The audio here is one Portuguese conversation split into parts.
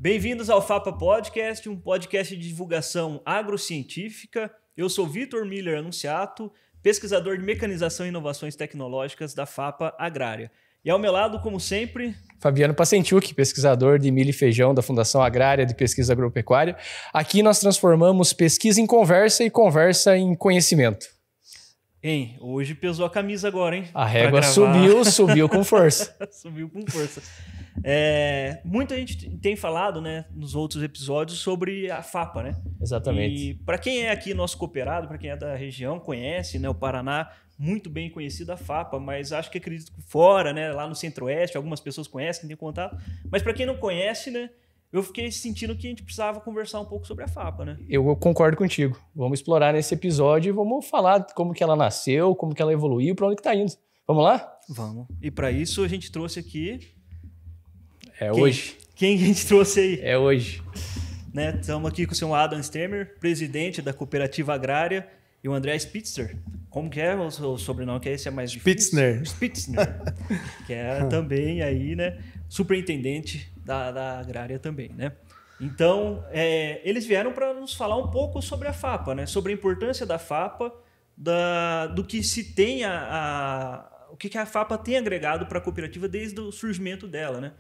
Bem-vindos ao FAPA Podcast, um podcast de divulgação agrocientífica. Eu sou Vitor Miller Anunciato, pesquisador de mecanização e inovações tecnológicas da FAPA Agrária. E ao meu lado, como sempre... Fabiano Pacentiuk, pesquisador de milho e feijão da Fundação Agrária de Pesquisa Agropecuária. Aqui nós transformamos pesquisa em conversa e conversa em conhecimento. Hein, hoje pesou a camisa agora, hein? A régua subiu com força. Subiu com força. Muita gente tem falado, né, nos outros episódios sobre a FAPA, né? Exatamente. E para quem é aqui nosso cooperado, para quem é da região, conhece, né, o Paraná, muito bem conhecida a FAPA, mas acho que acredito que fora, né, lá no Centro-Oeste, algumas pessoas conhecem, têm contato. Mas para quem não conhece, né, eu fiquei sentindo que a gente precisava conversar um pouco sobre a FAPA, né? Eu concordo contigo. Vamos explorar nesse episódio e vamos falar como que ela nasceu, como que ela evoluiu, para onde que está indo. Vamos lá? Vamos. E para isso a gente trouxe aqui... Hoje. Quem a gente trouxe aí? É hoje. Estamos aqui com o senhor Adam Stemmer, presidente da Cooperativa Agrária, e o André Spitzner. Como que é o sobrenome? Que esse é mais difícil? Spitzner. Que é também aí, né, superintendente da Agrária também, né? Então, eles vieram para nos falar um pouco sobre a FAPA, né? Sobre a importância da FAPA, do que se tem o que a FAPA tem agregado para a cooperativa desde o surgimento dela, né?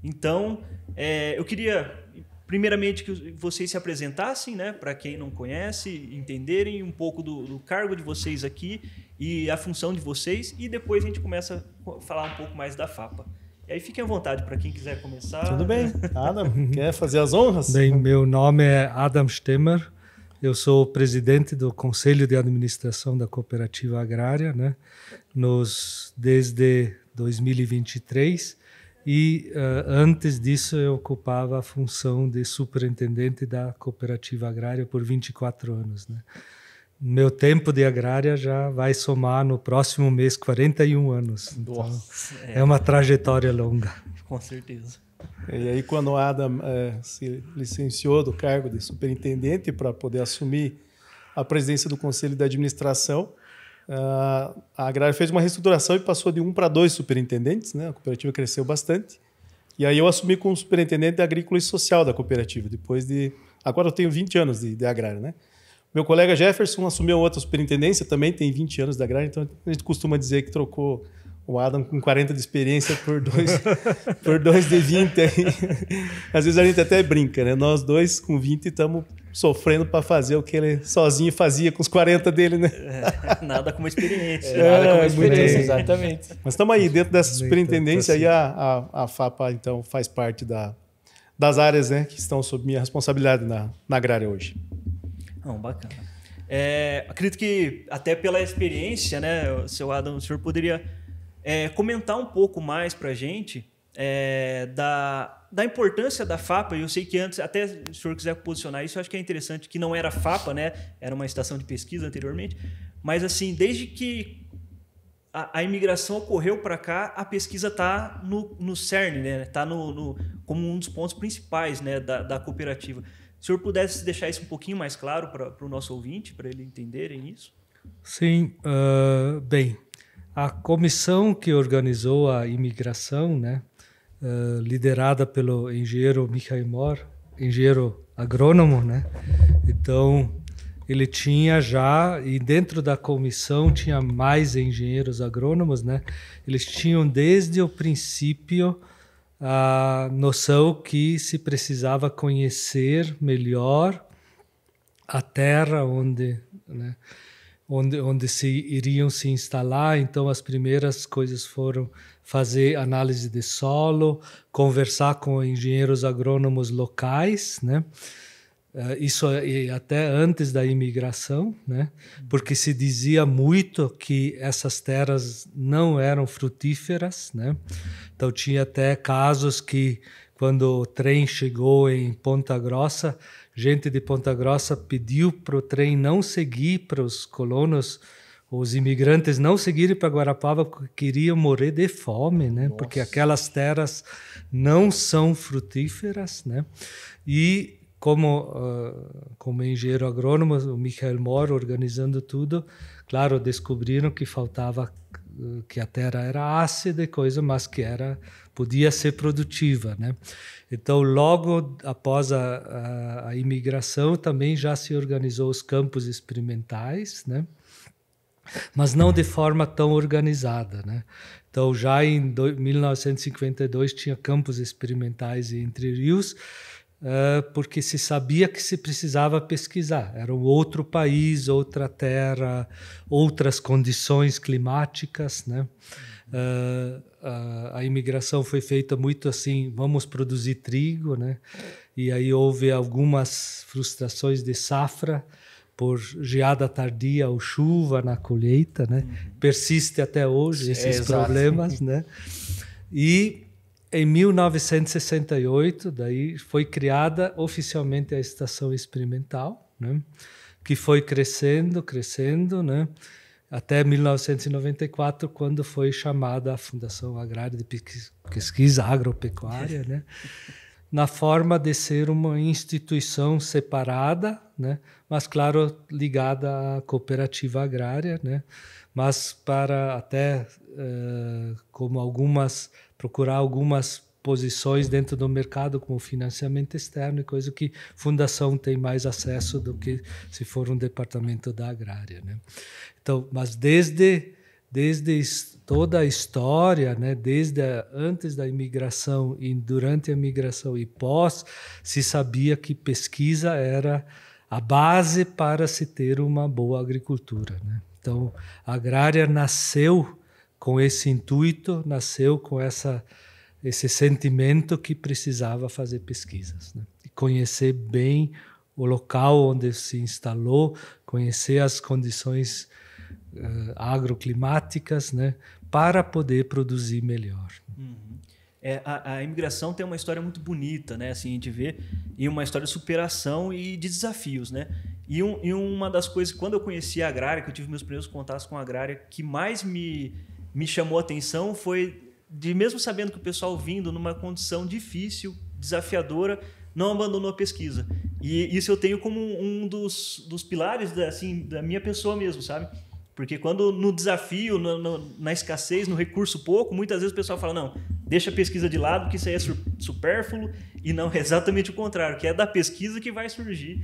Então, eu queria, primeiramente, que vocês se apresentassem, né, para quem não conhece, entenderem um pouco do cargo de vocês aqui e a função de vocês, e depois a gente começa a falar um pouco mais da FAPA. E aí fiquem à vontade para quem quiser começar. Tudo bem. Adam, quer fazer as honras? Bem, meu nome é Adam Stemmer, eu sou presidente do Conselho de Administração da Cooperativa Agrária, né, desde 2023. E antes disso eu ocupava a função de superintendente da Cooperativa Agrária por 24 anos. Né? Meu tempo de agrária já vai somar no próximo mês 41 anos. Então, é uma trajetória longa. Com certeza. E aí quando o Adam se licenciou do cargo de superintendente para poder assumir a presidência do Conselho de Administração, a Agrária fez uma reestruturação e passou de 1 para 2 superintendentes, né? A cooperativa cresceu bastante. E aí eu assumi como superintendente agrícola e social da cooperativa, agora eu tenho 20 anos de Agrária, né? Meu colega Jefferson assumiu outra superintendência, também tem 20 anos da Agrária, então a gente costuma dizer que trocou o Adam com 40 de experiência por dois de 20. Aí. Às vezes a gente até brinca, né? Nós dois com 20 estamos sofrendo para fazer o que ele sozinho fazia com os 40 dele, né? Nada como experiência. Nada como experiência, exatamente. Mas estamos aí, dentro dessa superintendência, aí a FAPA, então, faz parte das áreas, né, que estão sob minha responsabilidade na Agrária hoje. Bacana. Acredito que até pela experiência, né, seu Adam, o senhor poderia comentar um pouco mais para a gente da importância da FAPA. Eu sei que antes, até se o senhor quiser posicionar isso, eu acho que é interessante, que não era FAPA, né? Era uma estação de pesquisa anteriormente, mas assim, desde que a imigração ocorreu para cá, a pesquisa está no cerne, né? Está como um dos pontos principais, né, da cooperativa. Se o senhor pudesse deixar isso um pouquinho mais claro para o nosso ouvinte, para ele entenderem isso? Sim, bem, a comissão que organizou a imigração, né, liderada pelo engenheiro Michael Mohr, engenheiro agrônomo, né? Então, ele tinha já, e dentro da comissão tinha mais engenheiros agrônomos, né? Eles tinham desde o princípio a noção que se precisava conhecer melhor a terra onde se iriam se instalar. Então, as primeiras coisas foram fazer análise de solo, conversar com engenheiros agrônomos locais, né? Isso até antes da imigração, né? Porque se dizia muito que essas terras não eram frutíferas, né? Então, tinha até casos que, quando o trem chegou em Ponta Grossa, gente de Ponta Grossa pediu para o trem não seguir, para os colonos, os imigrantes não seguirem para Guarapava, porque queriam morrer de fome, né? Porque aquelas terras não são frutíferas, né? E como engenheiro agrônomo, o Michael Mohr organizando tudo, claro, descobriram que faltava que a terra era ácida e coisa, mas que podia ser produtiva, né? Então, logo após a imigração, também já se organizou os campos experimentais, né? Mas não de forma tão organizada, né? Então, já em 1952 tinha campos experimentais em Entre Rios, porque se sabia que se precisava pesquisar. Era um outro país, outra terra, outras condições climáticas, né? A imigração foi feita muito assim, vamos produzir trigo, né? E aí houve algumas frustrações de safra por geada tardia ou chuva na colheita, né? Persiste até hoje esses problemas, né? E em 1968, daí foi criada oficialmente a estação experimental, né? Que foi crescendo, né? Até 1994, quando foi chamada a Fundação Agrária de Pesquisa Agropecuária, né? Na forma de ser uma instituição separada, né? Mas, claro, ligada à cooperativa agrária, né? Mas para até procurar algumas posições dentro do mercado, como financiamento externo e coisa que fundação tem mais acesso do que se for um departamento da agrária, né? Então, mas desde toda a história, né, desde antes da imigração e durante a imigração e pós, se sabia que pesquisa era a base para se ter uma boa agricultura, né? Então, a agrária nasceu com esse intuito, nasceu com esse sentimento que precisava fazer pesquisas, né? E conhecer bem o local onde se instalou, conhecer as condições agroclimáticas, né, para poder produzir melhor. Uhum. A imigração tem uma história muito bonita, né? Assim, a gente vê, e uma história de superação e de desafios, né? E uma das coisas, quando eu conheci a agrária, que eu tive meus primeiros contatos com a agrária, que mais me chamou a atenção foi de, mesmo sabendo que o pessoal vindo numa condição difícil, desafiadora, não abandonou a pesquisa. E isso eu tenho como um dos pilares da minha pessoa mesmo, sabe? Porque quando no desafio, na escassez, no recurso pouco, muitas vezes o pessoal fala, não, deixa a pesquisa de lado, que isso aí é supérfluo, e não, é exatamente o contrário, que é da pesquisa que vai surgir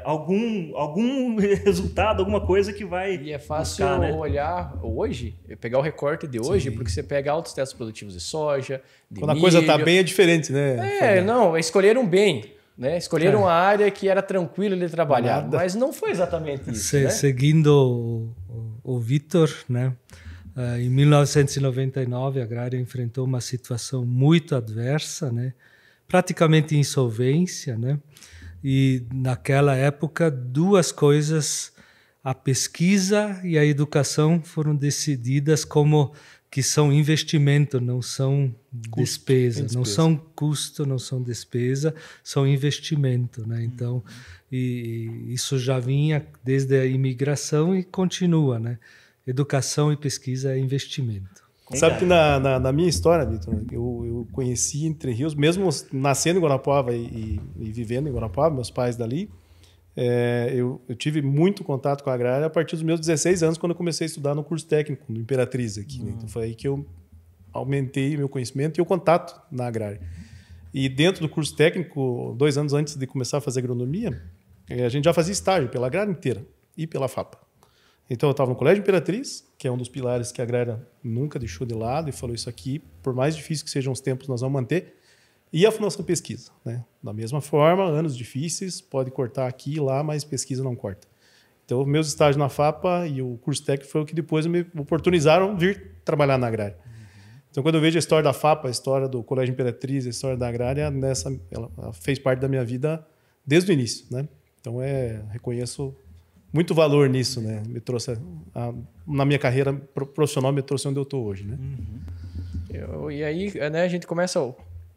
algum resultado, alguma coisa que vai E é fácil buscar, né? olhar hoje, pegar o recorte de hoje, porque você pega altos testes produtivos de soja, de Quando milho. a coisa está bem é diferente, né? Não, escolheram bem. Né? Escolheram a área que era tranquila de trabalhar, mas não foi exatamente isso. Né? Seguindo o Vitor, né? Em 1999 a agrária enfrentou uma situação muito adversa, né? Praticamente insolvência, né? E naquela época duas coisas, a pesquisa e a educação, foram decididas como que são investimento, não são despesa. Não são custo, não são despesa, são investimento, né? Então, e isso já vinha desde a imigração e continua, né? Educação e pesquisa é investimento. Sabe que na minha história, Vitor, eu conheci Entre Rios, mesmo nascendo em Guarapuava e vivendo em Guarapuava, meus pais dali, eu tive muito contato com a agrária a partir dos meus 16 anos, quando eu comecei a estudar no curso técnico do Imperatriz aqui. Né? Então foi aí que eu aumentei meu conhecimento e o contato na agrária. E dentro do curso técnico, 2 anos antes de começar a fazer agronomia, a gente já fazia estágio pela agrária inteira e pela FAPA. Então eu estava no Colégio Imperatriz, que é um dos pilares que a agrária nunca deixou de lado e falou, isso aqui, por mais difícil que sejam os tempos, nós vamos manter. E a Fundação Pesquisa, né? Da mesma forma, anos difíceis, pode cortar aqui e lá, mas pesquisa não corta. Então, meus estágios na FAPA e o curso técnico foi o que depois me oportunizaram vir trabalhar na agrária. Então, quando eu vejo a história da FAPA, a história do Colégio Imperatriz, a história da agrária, ela fez parte da minha vida desde o início, né? Então, reconheço muito valor nisso, né? Me trouxe na minha carreira profissional, me trouxe onde eu estou hoje, né? E aí, né, a gente começa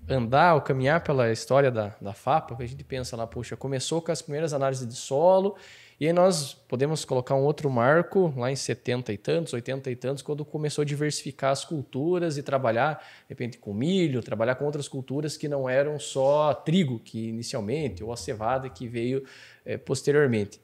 andar ou caminhar pela história da FAPA, a gente pensa lá, puxa, começou com as primeiras análises de solo, e aí nós podemos colocar um outro marco lá em 70 e tantos, 80 e tantos, quando começou a diversificar as culturas e trabalhar, de repente, com milho, trabalhar com outras culturas que não eram só trigo, que inicialmente, ou a cevada, que veio posteriormente.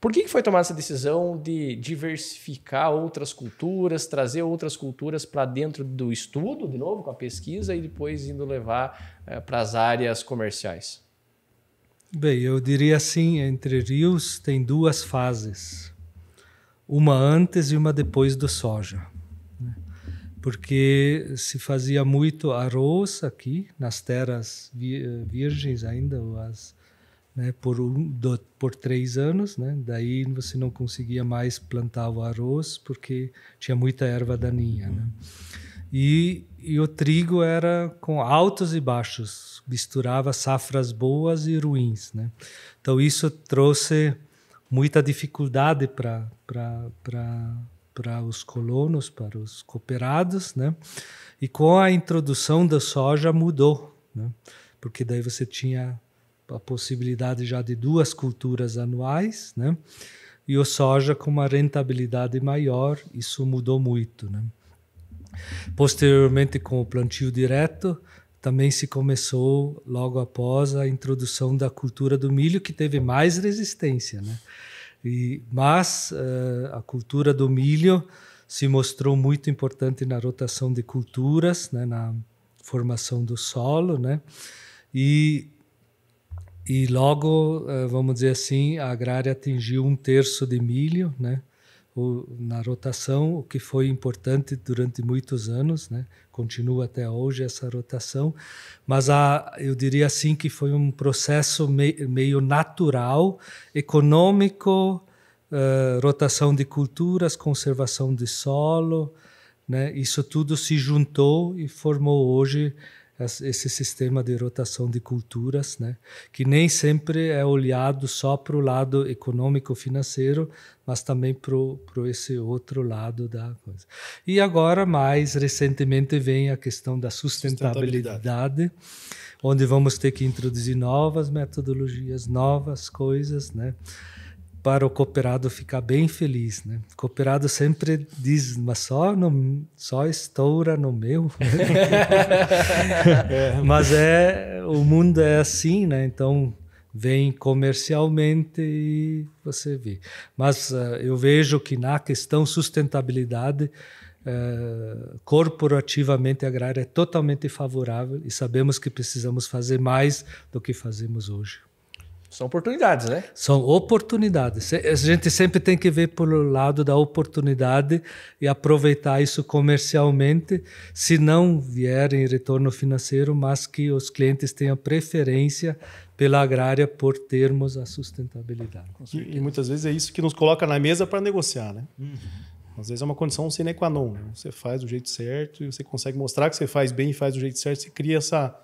Por que foi tomada essa decisão de diversificar outras culturas, trazer outras culturas para dentro do estudo, de novo, com a pesquisa, e depois indo levar para as áreas comerciais? Bem, eu diria assim, Entre Rios tem duas fases. Uma antes e uma depois do soja. Porque se fazia muito arroz aqui, nas terras virgens ainda, né, por 3 anos, né? Daí você não conseguia mais plantar o arroz porque tinha muita erva daninha, né? E o trigo era com altos e baixos, misturava safras boas e ruins, né? Então isso trouxe muita dificuldade para os colonos, para os cooperados, né? E com a introdução da soja mudou, né? Porque daí você tinha a possibilidade já de 2 culturas anuais, né? E o soja com uma rentabilidade maior, isso mudou muito, né? Posteriormente, com o plantio direto, também se começou logo após a introdução da cultura do milho, que teve mais resistência, né? Mas a cultura do milho se mostrou muito importante na rotação de culturas, né, na formação do solo, né? E logo, vamos dizer assim, a agrária atingiu 1/3 de milho, né, na rotação, o que foi importante durante muitos anos, né? Continua até hoje essa rotação, mas eu diria assim que foi um processo meio natural, econômico, rotação de culturas, conservação de solo, né? Isso tudo se juntou e formou hoje esse sistema de rotação de culturas, né? Que nem sempre é olhado só para o lado econômico-financeiro, mas também para esse outro lado da coisa. E agora, mais recentemente, vem a questão da sustentabilidade, onde vamos ter que introduzir novas metodologias, novas coisas, né? Para o cooperado ficar bem feliz, né? O cooperado sempre diz, mas só estoura no meu. Mas o mundo é assim, né? Então vem comercialmente e você vê. Mas eu vejo que na questão sustentabilidade, corporativamente a agrária é totalmente favorável e sabemos que precisamos fazer mais do que fazemos hoje. São oportunidades, né? São oportunidades. A gente sempre tem que ver pelo lado da oportunidade e aproveitar isso comercialmente, se não vier em retorno financeiro, mas que os clientes tenham preferência pela agrária por termos a sustentabilidade. E muitas vezes é isso que nos coloca na mesa para negociar, né? Às vezes é uma condição sine qua non, né? Você faz do jeito certo e você consegue mostrar que você faz bem e faz do jeito certo, você cria essa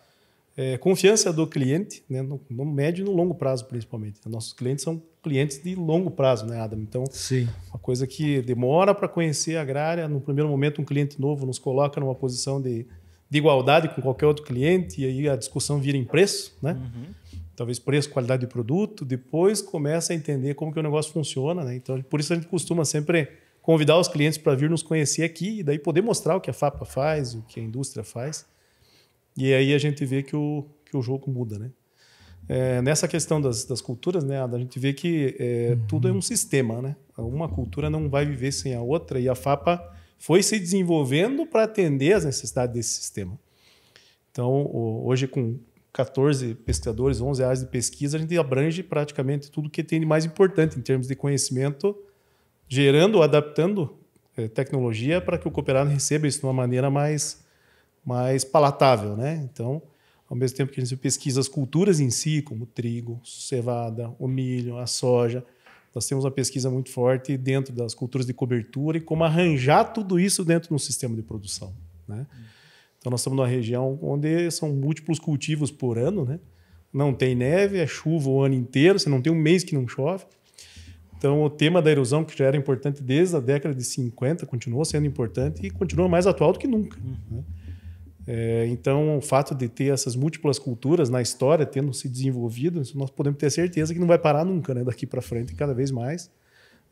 confiança do cliente, né, no médio e no longo prazo, principalmente. Nossos clientes são clientes de longo prazo, né, Adam? Então, sim, uma coisa que demora para conhecer a agrária. No primeiro momento, um cliente novo nos coloca numa posição de igualdade com qualquer outro cliente, e aí a discussão vira em preço, né? Talvez preço, qualidade de produto. Depois começa a entender como que o negócio funciona, né? Então, por isso a gente costuma sempre convidar os clientes para vir nos conhecer aqui e daí poder mostrar o que a FAPA faz, o que a indústria faz. E aí a gente vê que o jogo muda, né? Nessa questão das culturas, né, a gente vê que tudo é um sistema, né? Uma cultura não vai viver sem a outra, e a FAPA foi se desenvolvendo para atender às necessidades desse sistema. Então, hoje, com 14 pesquisadores, 11 áreas de pesquisa, a gente abrange praticamente tudo que tem de mais importante em termos de conhecimento, gerando, adaptando tecnologia para que o cooperado receba isso de uma maneira mais palatável, né? Então, ao mesmo tempo que a gente pesquisa as culturas em si, como o trigo, cevada, o milho, a soja, nós temos uma pesquisa muito forte dentro das culturas de cobertura e como arranjar tudo isso dentro de um sistema de produção, né? Então, nós estamos numa região onde são múltiplos cultivos por ano, né? Não tem neve, é chuva o ano inteiro, você não tem um mês que não chove. Então, o tema da erosão, que já era importante desde a década de 50, continuou sendo importante e continua mais atual do que nunca, né? Então, o fato de ter essas múltiplas culturas na história tendo se desenvolvido, nós podemos ter certeza que não vai parar nunca, né? Daqui para frente, e cada vez mais,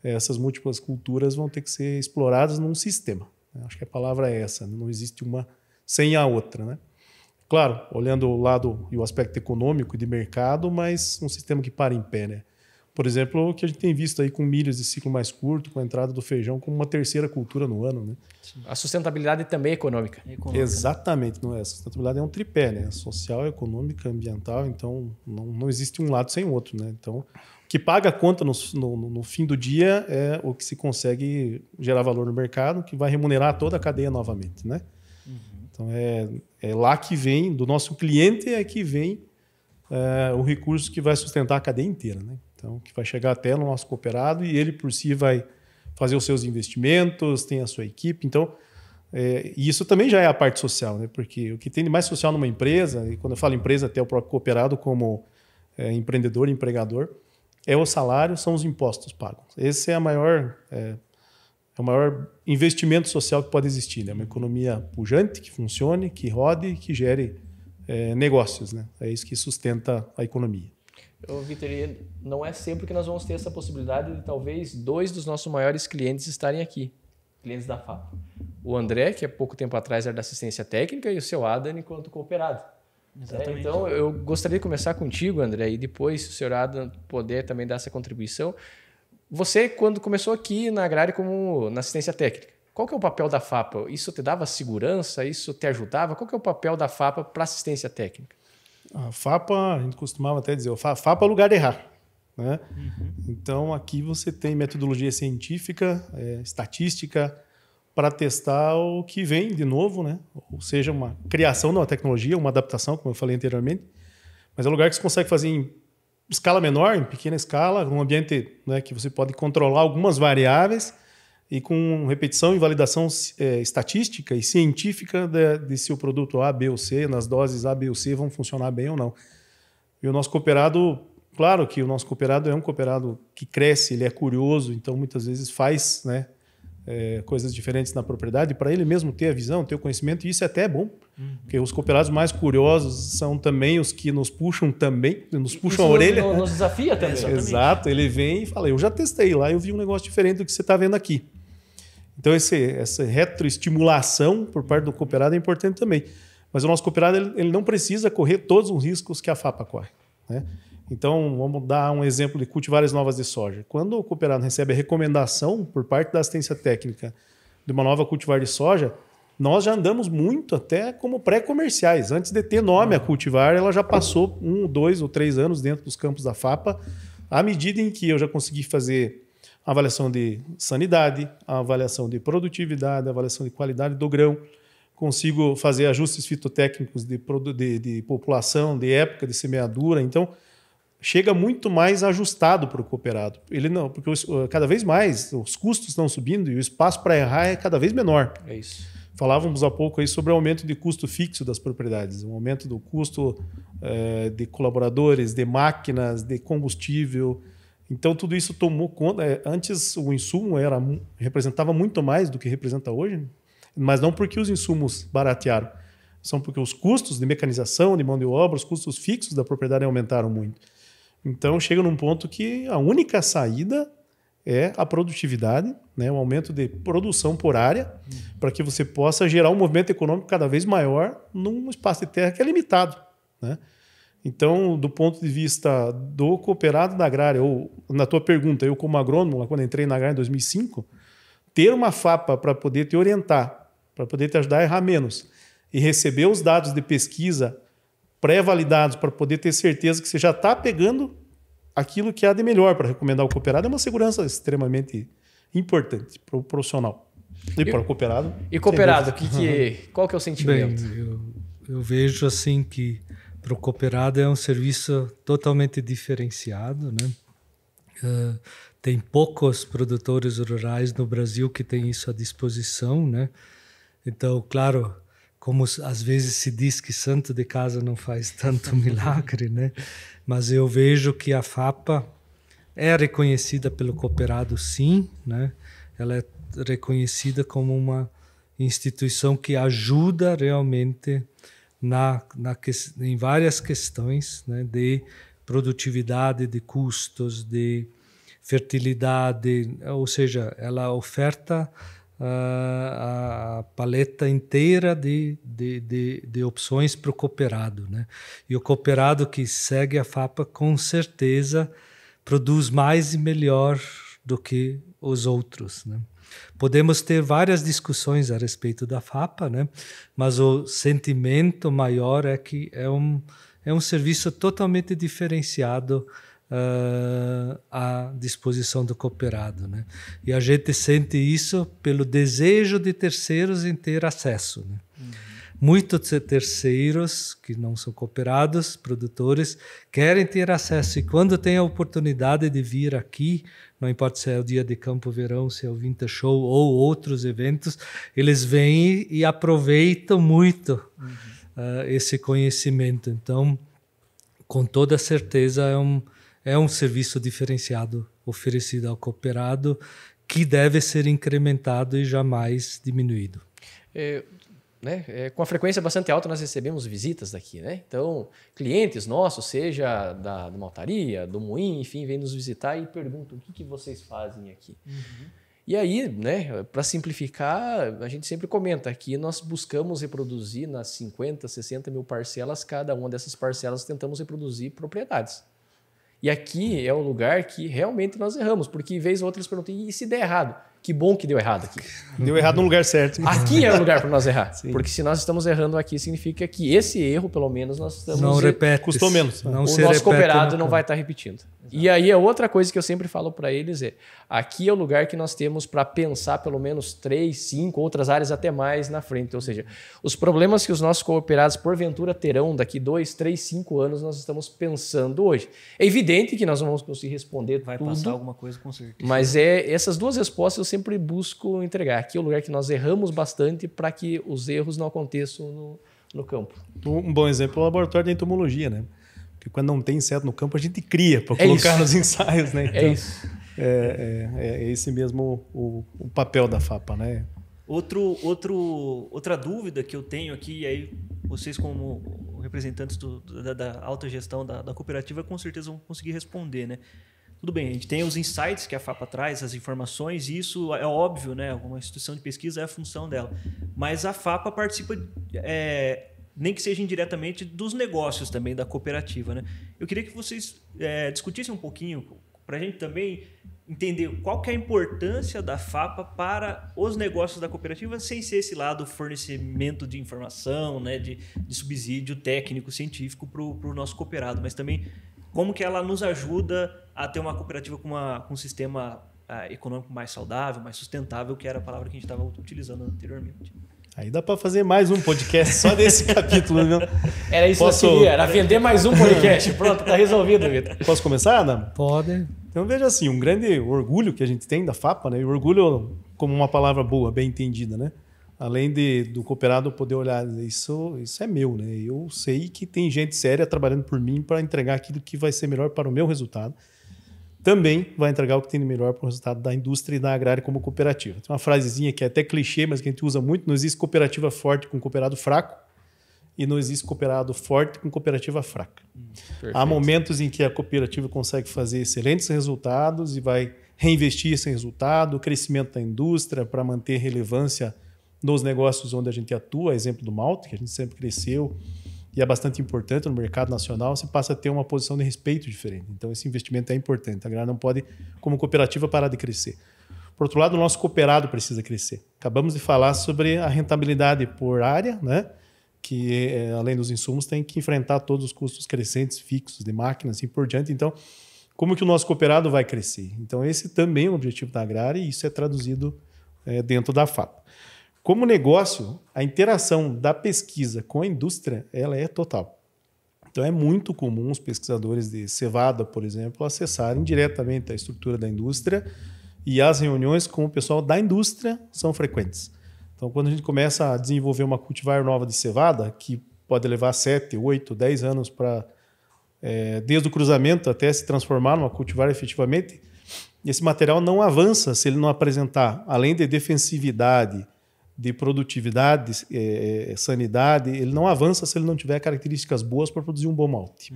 essas múltiplas culturas vão ter que ser exploradas num sistema. Acho que a palavra é essa, né? Não existe uma sem a outra, né? Claro, olhando o lado e o aspecto econômico e de mercado, mas um sistema que para em pé, né? Por exemplo, o que a gente tem visto aí com milhas de ciclo mais curto, com a entrada do feijão como uma terceira cultura no ano, né? A sustentabilidade também é econômica. Exatamente, não é? A sustentabilidade é um tripé, né? Social, econômica, ambiental, então não existe um lado sem o outro, né? Então, o que paga a conta no fim do dia é o que se consegue gerar valor no mercado, que vai remunerar toda a cadeia novamente, né? Então, é lá que vem, do nosso cliente é que vem o recurso que vai sustentar a cadeia inteira, né? Então, que vai chegar até no nosso cooperado e ele, por si, vai fazer os seus investimentos, tem a sua equipe. Então, e isso também já é a parte social, né? Porque o que tem de mais social numa empresa, e quando eu falo empresa, até o próprio cooperado como empreendedor, empregador, é o salário, são os impostos pagos. Esse é o maior investimento social que pode existir, né? Uma economia pujante, que funcione, que rode, que gere negócios, né? É isso que sustenta a economia. Vitor, não é sempre que nós vamos ter essa possibilidade de talvez 2 dos nossos maiores clientes estarem aqui, clientes da FAPA. O André, que há pouco tempo atrás era da assistência técnica, e o seu Adam enquanto cooperado. Exatamente. Então, eu gostaria de começar contigo, André, e depois, se o senhor Adam puder também dar essa contribuição. Você, quando começou aqui na Agrária como na assistência técnica, qual que é o papel da FAPA? Isso te dava segurança? Isso te ajudava? Qual que é o papel da FAPA para assistência técnica? A FAPA, a gente costumava até dizer, FAPA é o lugar de errar, né? Então, aqui você tem metodologia científica, estatística, para testar o que vem de novo, né? Ou seja, uma criação de uma tecnologia, uma adaptação, como eu falei anteriormente, mas é um lugar que você consegue fazer em escala menor, em pequena escala, num ambiente, né, que você pode controlar algumas variáveis e com repetição e validação estatística e científica de se o produto A, B ou C, nas doses A, B ou C, vão funcionar bem ou não. E o nosso cooperado, claro que o nosso cooperado é um cooperado que cresce, ele é curioso, então muitas vezes faz, né, coisas diferentes na propriedade, para ele mesmo ter a visão, ter o conhecimento, e isso até é bom, porque os cooperados mais curiosos são também os que nos puxam também, nos puxam a orelha. Nos desafia também. Exato, ele vem e fala, eu já testei lá, eu vi um negócio diferente do que você está vendo aqui. Então, essa retroestimulação por parte do cooperado é importante também. Mas o nosso cooperado ele não precisa correr todos os riscos que a FAPA corre, né? Então, vamos dar um exemplo de cultivares novas de soja. Quando o cooperado recebe a recomendação por parte da assistência técnica de uma nova cultivar de soja, nós já andamos muito até como pré-comerciais. Antes de ter nome a cultivar, ela já passou 1, 2 ou 3 anos dentro dos campos da FAPA, à medida em que eu já consegui fazer a avaliação de sanidade, a avaliação de produtividade, a avaliação de qualidade do grão, consigo fazer ajustes fitotécnicos de população, de época de semeadura. Então, chega muito mais ajustado para o cooperado. Ele não, porque cada vez mais os custos estão subindo e o espaço para errar é cada vez menor. É isso. Falávamos há pouco aí sobre o aumento de custo fixo das propriedades, o aumento do custo de colaboradores, de máquinas, de combustível. Então, tudo isso tomou conta. Antes, o insumo representava muito mais do que representa hoje, mas não porque os insumos baratearam, são porque os custos de mecanização, de mão de obra, os custos fixos da propriedade aumentaram muito. Então, chega num ponto que a única saída é a produtividade, né? O aumento de produção por área, para que você possa gerar um movimento econômico cada vez maior num espaço de terra que é limitado, né? Então, do ponto de vista do cooperado da agrária, ou na tua pergunta, eu como agrônomo, quando entrei na agrária em 2005, ter uma FAPA para poder te orientar, para poder te ajudar a errar menos, e receber os dados de pesquisa pré-validados para poder ter certeza que você já está pegando aquilo que há de melhor para recomendar ao cooperado, é uma segurança extremamente importante para o profissional. E para o cooperado. E cooperado, qual que é o sentimento? Bem, eu vejo assim que para o cooperado é um serviço totalmente diferenciado, né? Tem poucos produtores rurais no Brasil que têm isso à disposição, né? Então, claro, como às vezes se diz que santo de casa não faz tanto milagre, né? Mas eu vejo que a FAPA é reconhecida pelo cooperado, sim, né? Ela é reconhecida como uma instituição que ajuda realmente em várias questões, né, de produtividade, de custos, de fertilidade, ou seja, ela oferta a paleta inteira de opções para o cooperado, né? E o cooperado que segue a FAPA, com certeza, produz mais e melhor do que os outros, né? Podemos ter várias discussões a respeito da FAPA, né? Mas o sentimento maior é que é um serviço totalmente diferenciado à disposição do cooperado, né? E a gente sente isso pelo desejo de terceiros em ter acesso, né? Muitos terceiros, que não são cooperados, produtores, querem ter acesso. E quando tem a oportunidade de vir aqui, não importa se é o dia de Campo Verão, se é o Vinter Show ou outros eventos, eles vêm e aproveitam muito esse conhecimento. Então, com toda certeza, é um serviço diferenciado oferecido ao cooperado que deve ser incrementado e jamais diminuído. Com a frequência bastante alta, nós recebemos visitas daqui, né? Então, clientes nossos, seja da maltaria, do moinho, enfim, vêm nos visitar e perguntam o que vocês fazem aqui. E aí, né, para simplificar, a gente sempre comenta aqui, nós buscamos reproduzir nas 50, 60 mil parcelas, cada uma dessas parcelas tentamos reproduzir propriedades. E aqui é o lugar que realmente nós erramos, porque vez ou outra eles perguntam, e se der errado? Que bom que deu errado aqui. Deu errado no lugar certo. Aqui é o lugar para nós errar. Sim. Porque se nós estamos errando aqui, significa que esse erro, pelo menos, nós estamos... Não repete. Custou menos. O nosso cooperado não vai estar repetindo. Exato. E aí a outra coisa que eu sempre falo para eles é, aqui é o lugar que nós temos para pensar pelo menos 3, 5, outras áreas até mais na frente. Ou seja, os problemas que os nossos cooperados porventura terão daqui 2, 3, 5 anos, nós estamos pensando hoje. É evidente que nós não vamos conseguir responder tudo. Vai passar alguma coisa com certeza. Mas essas duas respostas eu sempre busco entregar. Aqui é o lugar que nós erramos bastante para que os erros não aconteçam no campo. Um bom exemplo é o laboratório de entomologia, né? Porque quando não tem inseto no campo, a gente cria para colocar nos ensaios, né? Então, é isso. É esse mesmo o papel da FAPA, né? Outra dúvida que eu tenho aqui, e aí vocês como representantes da alta gestão da cooperativa com certeza vão conseguir responder, né? Tudo bem, a gente tem os insights que a FAPA traz, as informações, e isso é óbvio, né? Uma instituição de pesquisa é a função dela. Mas a FAPA participa, nem que seja indiretamente, dos negócios também da cooperativa, né? Eu queria que vocês discutissem um pouquinho, para a gente também entender qual que é a importância da FAPA para os negócios da cooperativa, sem ser esse lado fornecimento de informação, né? de subsídio técnico, científico para o nosso cooperado, mas também como que ela nos ajuda a ter uma cooperativa com um sistema econômico mais saudável, mais sustentável, que era a palavra que a gente estava utilizando anteriormente. Aí dá para fazer mais um podcast só desse capítulo, viu? Era isso que eu queria, era vender mais um podcast. Pronto, tá resolvido, Vitor. Posso começar, Adam? Pode. Então veja assim, um grande orgulho que a gente tem da FAPA, né? E orgulho como uma palavra boa, bem entendida, né? Além do cooperado poder olhar, isso é meu, né? Eu sei que tem gente séria trabalhando por mim para entregar aquilo que vai ser melhor para o meu resultado. Também vai entregar o que tem de melhor para o resultado da indústria e da agrária como cooperativa. Tem uma frasezinha que é até clichê, mas que a gente usa muito: não existe cooperativa forte com cooperado fraco e não existe cooperado forte com cooperativa fraca. Perfeito. Há momentos em que a cooperativa consegue fazer excelentes resultados e vai reinvestir esse resultado, o crescimento da indústria para manter relevância nos negócios onde a gente atua, exemplo do malte, que a gente sempre cresceu e é bastante importante no mercado nacional, você passa a ter uma posição de respeito diferente. Então, esse investimento é importante. A agrária não pode, como cooperativa, parar de crescer. Por outro lado, o nosso cooperado precisa crescer. Acabamos de falar sobre a rentabilidade por área, né? Que, além dos insumos, tem que enfrentar todos os custos crescentes, fixos, de máquinas e assim por diante. Então, como que o nosso cooperado vai crescer? Então, esse também é o objetivo da agrária e isso é traduzido dentro da FAPA. Como negócio, a interação da pesquisa com a indústria ela é total. Então, é muito comum os pesquisadores de cevada, por exemplo, acessarem diretamente a estrutura da indústria e as reuniões com o pessoal da indústria são frequentes. Então, quando a gente começa a desenvolver uma cultivar nova de cevada, que pode levar 7, 8, 10 anos para, desde o cruzamento até se transformar numa cultivar efetivamente, esse material não avança se ele não apresentar, além de defensividade, de produtividade, sanidade, ele não avança se ele não tiver características boas para produzir um bom malte.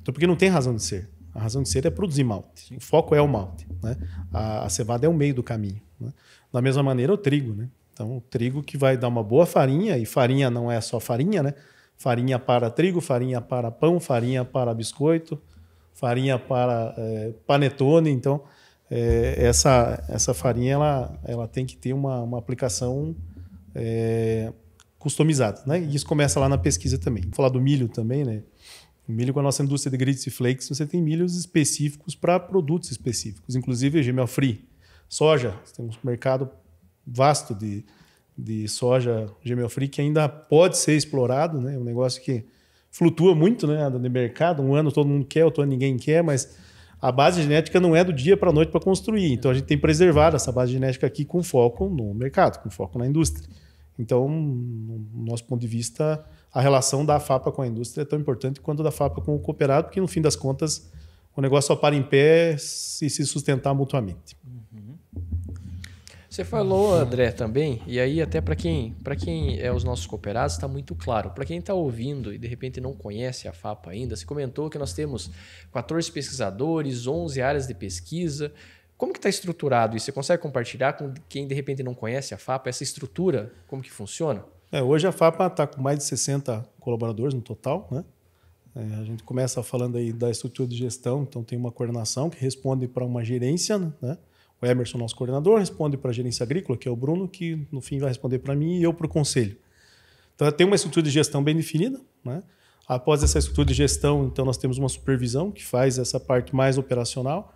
Então, porque não tem razão de ser. A razão de ser é produzir malte. Sim. O foco é o malte, né? A cevada é o meio do caminho, né? Da mesma maneira, o trigo, né? Então, o trigo que vai dar uma boa farinha, e farinha não é só farinha, né? Farinha para trigo, farinha para pão, farinha para biscoito, farinha para panetone. Então, essa farinha ela tem que ter uma aplicação customizada, né? E isso começa lá na pesquisa também. Vou falar do milho também, né? O milho, com a nossa indústria de grits e flakes, você tem milhos específicos para produtos específicos, inclusive GMO free. Soja, temos um mercado vasto de soja GMO free que ainda pode ser explorado, né? É um negócio que flutua muito, né, no mercado. Um ano todo mundo quer, outro ano ninguém quer, mas a base genética não é do dia para a noite para construir. Então a gente tem preservado essa base genética aqui com foco no mercado, com foco na indústria. Então, no nosso ponto de vista, a relação da FAPA com a indústria é tão importante quanto da FAPA com o cooperado, porque no fim das contas o negócio só para em pé se sustentar mutuamente. Você falou, André, também, e aí até para quem é os nossos cooperados está muito claro. Para quem está ouvindo e de repente não conhece a FAPA ainda, você comentou que nós temos 14 pesquisadores, 11 áreas de pesquisa. Como que está estruturado isso? Você consegue compartilhar com quem de repente não conhece a FAPA, essa estrutura, como que funciona? Hoje a FAPA está com mais de 60 colaboradores no total, né? A gente começa falando aí da estrutura de gestão, então tem uma coordenação que responde para uma gerência, né? O Emerson, nosso coordenador, responde para a gerência agrícola, que é o Bruno, que no fim vai responder para mim e eu para o conselho. Então tem uma estrutura de gestão bem definida, né? Após essa estrutura de gestão, então nós temos uma supervisão que faz essa parte mais operacional,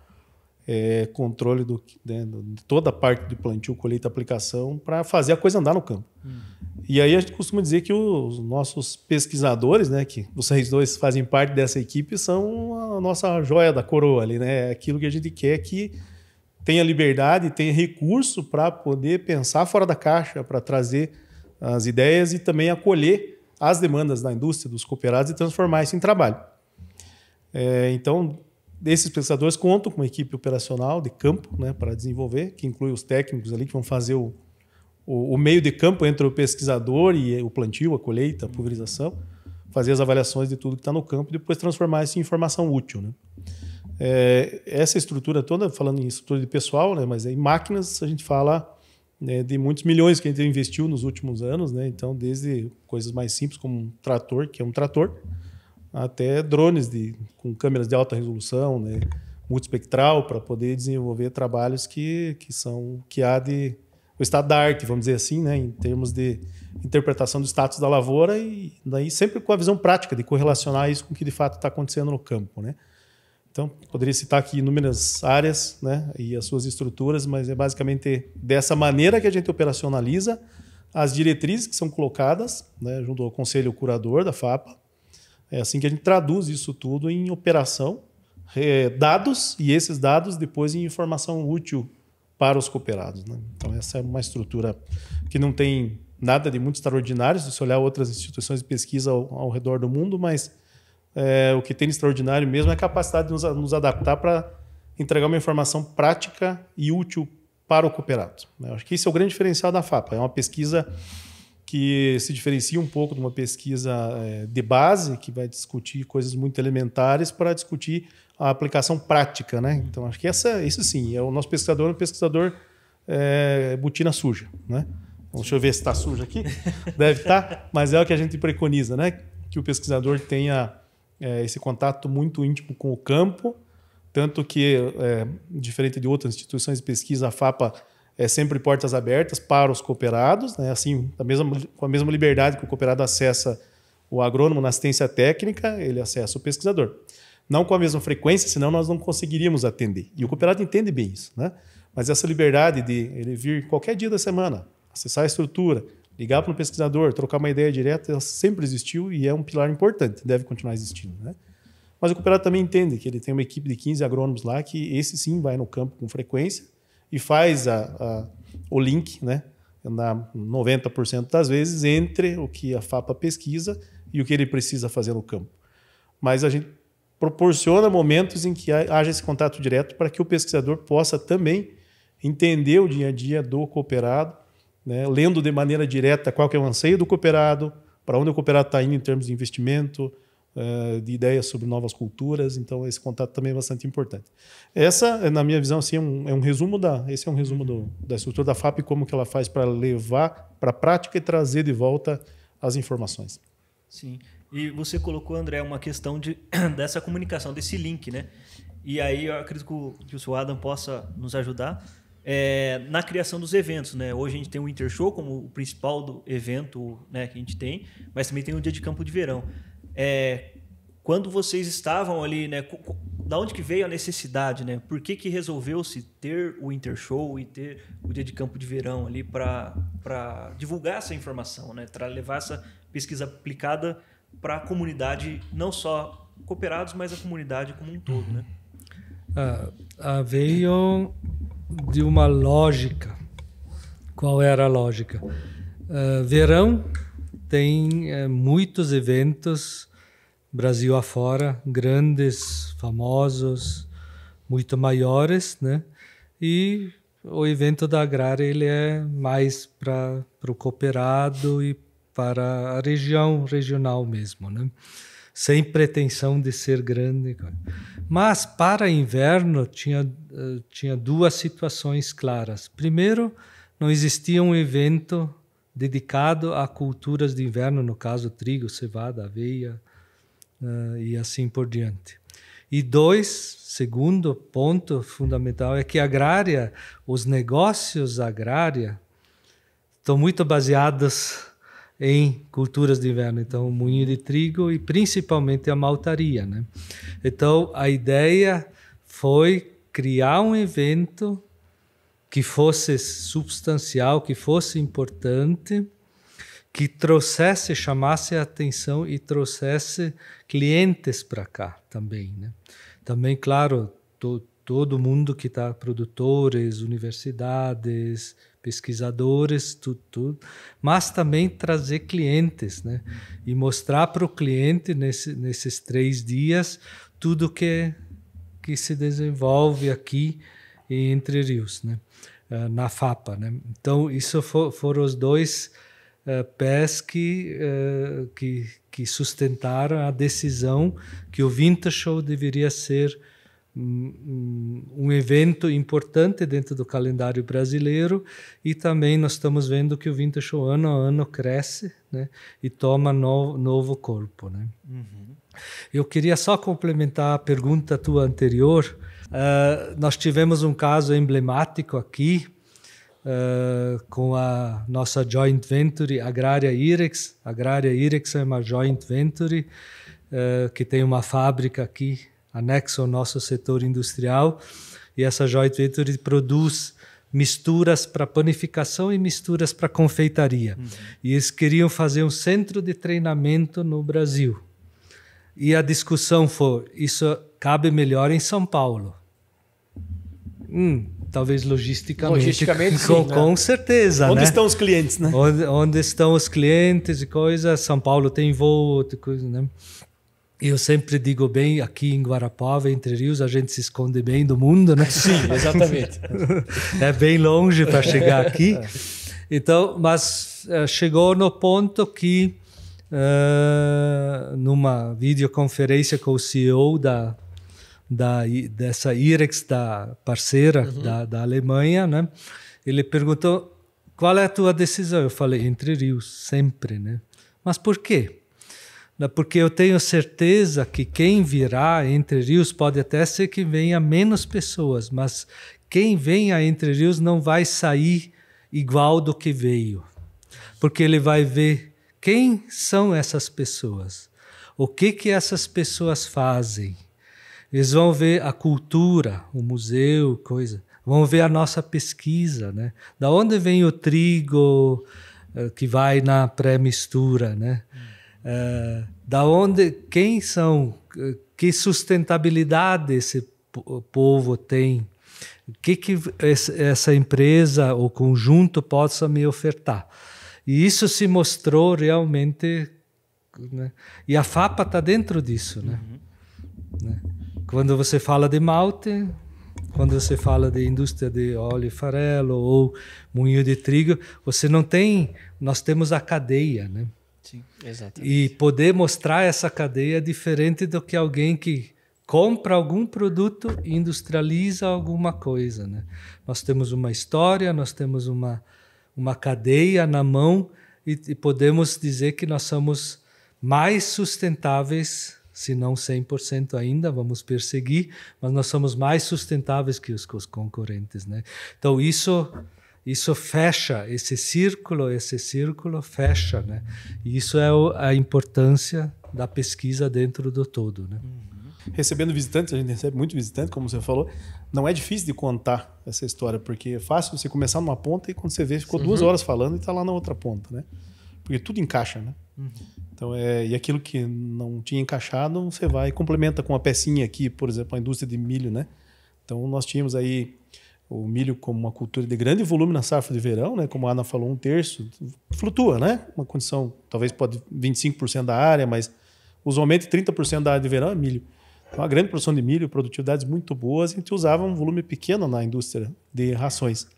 controle de toda a parte de plantio, colheita e aplicação para fazer a coisa andar no campo. E aí a gente costuma dizer que os nossos pesquisadores, né, que vocês dois fazem parte dessa equipe, são a nossa joia da coroa ali, né? Aquilo que a gente quer que tenha liberdade, tenha recurso para poder pensar fora da caixa, para trazer as ideias e também acolher as demandas da indústria, dos cooperados e transformar isso em trabalho. Então, esses pesquisadores contam com uma equipe operacional de campo, né, para desenvolver, que inclui os técnicos ali que vão fazer o meio de campo entre o pesquisador e o plantio, a colheita, a pulverização, fazer as avaliações de tudo que está no campo e depois transformar isso em informação útil, né? Essa estrutura toda, falando em estrutura de pessoal, né, mas em máquinas a gente fala, né, de muitos milhões que a gente investiu nos últimos anos, né? Então, desde coisas mais simples como um trator, que é um trator, até drones com câmeras de alta resolução, né, multispectral, para poder desenvolver trabalhos que há de o estado da arte, vamos dizer assim, né, em termos de interpretação do status da lavoura e daí sempre com a visão prática de correlacionar isso com o que de fato está acontecendo no campo, né? Então, poderia citar aqui inúmeras áreas, né, e as suas estruturas, mas é basicamente dessa maneira que a gente operacionaliza as diretrizes que são colocadas, né, junto ao conselho curador da FAPA. É assim que a gente traduz isso tudo em operação, dados, e esses dados depois em informação útil para os cooperados, né? Então, essa é uma estrutura que não tem nada de muito extraordinário, se você olhar outras instituições de pesquisa ao redor do mundo, mas o que tem de extraordinário mesmo é a capacidade de nos adaptar para entregar uma informação prática e útil para o cooperado. Eu acho que esse é o grande diferencial da FAPA. É uma pesquisa que se diferencia um pouco de uma pesquisa de base, que vai discutir coisas muito elementares para discutir a aplicação prática, né? Então, acho que isso sim, é o nosso pesquisador, botina suja, né? Deixa eu ver se está sujo aqui. Deve estar, mas é o que a gente preconiza, né? Que o pesquisador tenha esse contato muito íntimo com o campo, tanto que, diferente de outras instituições de pesquisa, a FAPA é sempre portas abertas para os cooperados, né? Assim, com a mesma liberdade que o cooperado acessa o agrônomo na assistência técnica, ele acessa o pesquisador. Não com a mesma frequência, senão nós não conseguiríamos atender. E o cooperado entende bem isso, né? Mas essa liberdade de ele vir qualquer dia da semana, acessar a estrutura, ligar para um pesquisador, trocar uma ideia direta, ela sempre existiu e é um pilar importante, deve continuar existindo, né? Mas o cooperado também entende que ele tem uma equipe de 15 agrônomos lá, que esse sim vai no campo com frequência e faz o link, né, na 90% das vezes, entre o que a FAPA pesquisa e o que ele precisa fazer no campo. Mas a gente proporciona momentos em que haja esse contato direto para que o pesquisador possa também entender o dia a dia do cooperado, né, lendo de maneira direta qual que é o anseio do cooperado, para onde o cooperado está indo em termos de investimento, de ideias sobre novas culturas. Então, esse contato também é bastante importante. Essa, na minha visão, assim, é um resumo da estrutura da FAPA e como que ela faz para levar para a prática e trazer de volta as informações. Sim. E você colocou, André, uma questão dessa comunicação, desse link, né? E aí eu acredito que o seu Adam possa nos ajudar na criação dos eventos, né? Hoje a gente tem o Intershow como o principal do evento, né, que a gente tem, mas também tem o Dia de Campo de Verão. Quando vocês estavam ali, né, da onde que veio a necessidade, né? Por que resolveu-se ter o Intershow e ter o Dia de Campo de Verão ali para divulgar essa informação, né? Para levar essa pesquisa aplicada para a comunidade, não só cooperados, mas a comunidade como um todo, né? Veio de uma lógica. Qual era a lógica? Verão tem muitos eventos Brasil afora, grandes, famosos, muito maiores, né? E o evento da Agrária ele é mais para o cooperado e para a regional mesmo, né? Sem pretensão de ser grande. Mas para inverno tinha duas situações claras. Primeiro, não existia um evento dedicado a culturas de inverno, no caso trigo, cevada, aveia, e assim por diante. E segundo ponto fundamental é que a agrária, os negócios agrários estão muito baseados em culturas de inverno, então moinho de trigo e principalmente a maltaria, né? Então a ideia foi criar um evento que fosse substancial, que fosse importante, que chamasse a atenção e trouxesse clientes para cá também, né? Também, claro, todo mundo que está, produtores, universidades, pesquisadores, tudo, mas também trazer clientes, né? E mostrar para o cliente nesses 3 dias tudo que se desenvolve aqui em Entre Rios, né? Na FAPA, né? Então, isso foram os 2 pés que sustentaram a decisão que o Vintage Show deveria ser um evento importante dentro do calendário brasileiro, e também nós estamos vendo que o Vintage Show ano a ano cresce, né, e toma novo corpo, né? Uhum. Eu queria só complementar a pergunta tua anterior. Nós tivemos um caso emblemático aqui, com a nossa joint venture Agrária Irex. A Agrária Irex é uma joint venture que tem uma fábrica aqui anexo ao nosso setor industrial, e essa joint venture produz misturas para panificação e misturas para confeitaria. Uhum. E eles queriam fazer um centro de treinamento no Brasil. E a discussão foi, isso cabe melhor em São Paulo. Talvez logisticamente sim, com certeza. Onde né? estão os clientes, né? Onde estão os clientes e coisas. São Paulo tem voo, coisa, né? Eu sempre digo bem, aqui em Guarapuava, Entre Rios, a gente se esconde bem do mundo, né? Sim, exatamente. É bem longe para chegar aqui. Então, mas chegou no ponto que, numa videoconferência com o CEO dessa Irex, da parceira da Alemanha, né? Ele perguntou, qual é a tua decisão? Eu falei, Entre Rios, sempre, né? Mas por quê? Porque eu tenho certeza que quem virá Entre Rios pode até ser que venha menos pessoas, mas quem vem a Entre Rios não vai sair igual do que veio. Porque ele vai ver quem são essas pessoas, o que essas pessoas fazem. Eles vão ver a cultura, o museu, coisa. Vão ver a nossa pesquisa, né? Da onde vem o trigo que vai na pré-mistura, né? Da onde, quem são, que sustentabilidade esse povo tem, o que essa empresa ou conjunto possa me ofertar. E isso se mostrou realmente, né? E a FAPA está dentro disso, né? Né? Quando você fala de malte, quando você fala de indústria de óleo e farelo ou moinho de trigo, você não tem, nós temos a cadeia, né? Sim, exatamente. E poder mostrar essa cadeia é diferente do que alguém que compra algum produto e industrializa alguma coisa, né? Nós temos uma história, nós temos uma cadeia na mão e podemos dizer que nós somos mais sustentáveis, se não 100% ainda, vamos perseguir, mas nós somos mais sustentáveis que os concorrentes, né? Então isso fecha, esse círculo fecha, né? E isso é a importância da pesquisa dentro do todo, né? Recebendo visitantes, a gente recebe muito visitante, como você falou. Não é difícil de contar essa história, porque é fácil você começar numa ponta e quando você vê, ficou 2 horas falando e está lá na outra ponta, né? Porque tudo encaixa, né? Então, e aquilo que não tinha encaixado, você vai e complementa com uma pecinha aqui, por exemplo, a indústria de milho, né? Então, nós tínhamos aí o milho como uma cultura de grande volume na safra de verão, né? Como a Ana falou, 1/3, flutua, né? Uma condição, talvez pode 25% da área, mas usualmente 30% da área de verão é milho. Então, uma grande produção de milho, produtividades muito boas, a gente usava um volume pequeno na indústria de rações.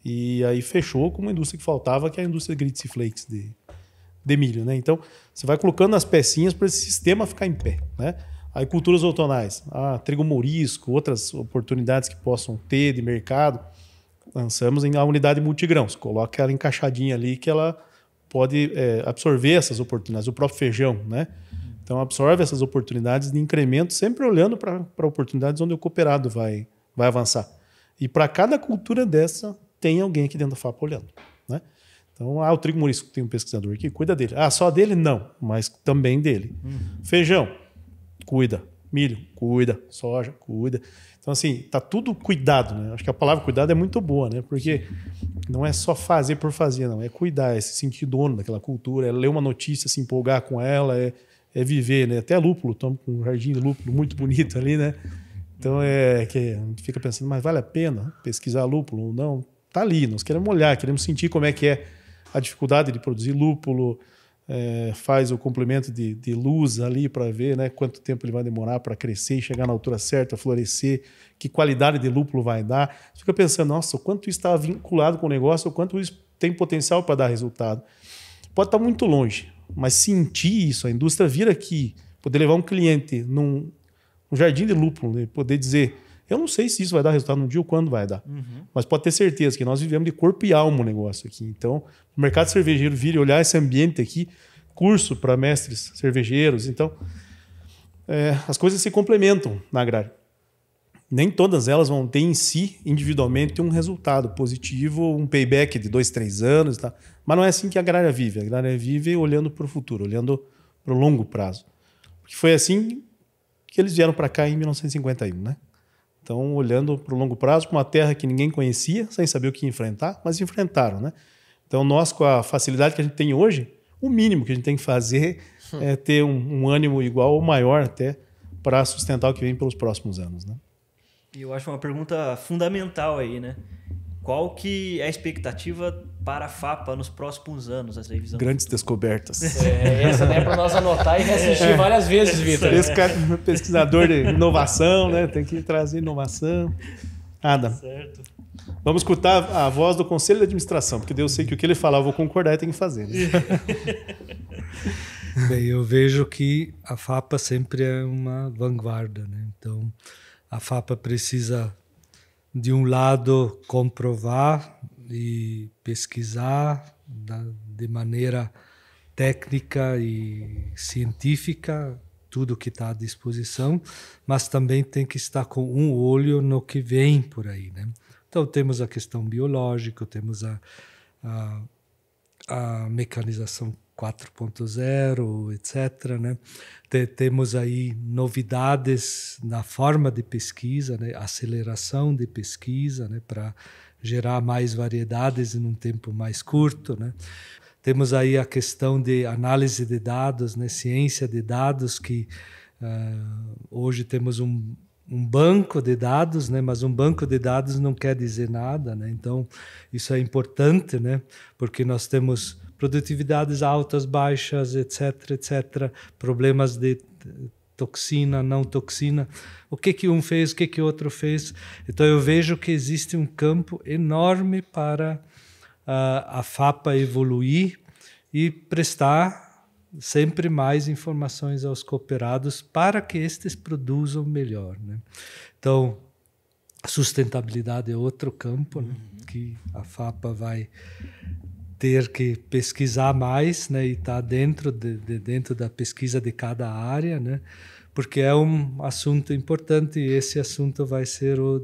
E aí fechou com uma indústria que faltava, que é a indústria de grits e flakes de milho, né? Então, você vai colocando as pecinhas para esse sistema ficar em pé, né? Aí culturas outonais, trigo mourisco, outras oportunidades que possam ter de mercado, lançamos em a unidade multigrãos. Coloca ela encaixadinha ali que ela pode absorver essas oportunidades. O próprio feijão, né? Então absorve essas oportunidades de incremento, sempre olhando para oportunidades onde o cooperado vai avançar. E para cada cultura dessa, tem alguém aqui dentro da FAPA olhando, né? Então, o trigo mourisco, tem um pesquisador aqui, cuida dele. Só dele? Não, mas também dele. Feijão, cuida. Milho, cuida. Soja, cuida. Então, assim, tá tudo cuidado, né? Acho que a palavra cuidado é muito boa, né? Porque não é só fazer por fazer, não. É cuidar, é se sentir dono daquela cultura, é ler uma notícia, se empolgar com ela, é viver, né? Até lúpulo, estamos com um jardim de lúpulo muito bonito ali, né? Então, que a gente fica pensando, mas vale a pena pesquisar lúpulo ou não? Tá ali, nós queremos olhar, queremos sentir como é que é a dificuldade de produzir lúpulo, faz o complemento de luz ali para ver, né, quanto tempo ele vai demorar para crescer e chegar na altura certa, florescer, que qualidade de lúpulo vai dar. Você fica pensando, nossa, o quanto isso está vinculado com o negócio, o quanto isso tem potencial para dar resultado. Pode estar muito longe, mas sentir isso, a indústria vir aqui, poder levar um cliente num jardim de lúpulo, né, poder dizer, eu não sei se isso vai dar resultado num dia ou quando vai dar, mas pode ter certeza que nós vivemos de corpo e alma o negócio aqui. Então, o mercado cervejeiro vir e olhar esse ambiente aqui, curso para mestres cervejeiros. Então, as coisas se complementam na agrária. Nem todas elas vão ter em si, individualmente, um resultado positivo, um payback de 2, 3 anos. Tá? Mas não é assim que a agrária vive. A agrária vive olhando para o futuro, olhando para o longo prazo. Porque foi assim que eles vieram para cá em 1951, né? Então, olhando para o longo prazo, para uma terra que ninguém conhecia, sem saber o que enfrentar, mas enfrentaram, né? Então, nós, com a facilidade que a gente tem hoje, o mínimo que a gente tem que fazer é ter um ânimo igual ou maior até para sustentar o que vem pelos próximos anos, né? E eu acho uma pergunta fundamental aí, né? Qual que é a expectativa para a FAPA nos próximos anos, essa revisão? Grandes descobertas. Essa daí é para nós anotar e reassistir várias vezes, Vitor. Esse cara é pesquisador de inovação, né? Tem que trazer inovação. Nada. Certo. Vamos escutar a voz do Conselho de Administração, porque eu sei que o que ele falar eu vou concordar e tem que fazer. Né? Bem, eu vejo que a FAPA sempre é uma vanguarda, né? Então, a FAPA precisa, de um lado, comprovar e pesquisar de maneira técnica e científica tudo que está à disposição, mas também tem que estar com um olho no que vem por aí, né? Então, temos a questão biológica, temos a mecanização 4.0, etc., né? Temos aí novidades na forma de pesquisa, né? Aceleração de pesquisa, né? Para gerar mais variedades em um tempo mais curto, né? Temos aí a questão de análise de dados, né? Ciência de dados, que hoje temos um banco de dados, né? Mas um banco de dados não quer dizer nada, né? Então, isso é importante, né? Porque nós temos produtividades altas, baixas, etc., etc., problemas de toxina, não toxina, o que um fez, o que outro fez. Então, eu vejo que existe um campo enorme para a FAPA evoluir e prestar sempre mais informações aos cooperados para que estes produzam melhor, né? Então, a sustentabilidade é outro campo, né, que a FAPA vai ter que pesquisar mais, né, e estar dentro da pesquisa de cada área, né, porque é um assunto importante e esse assunto vai ser o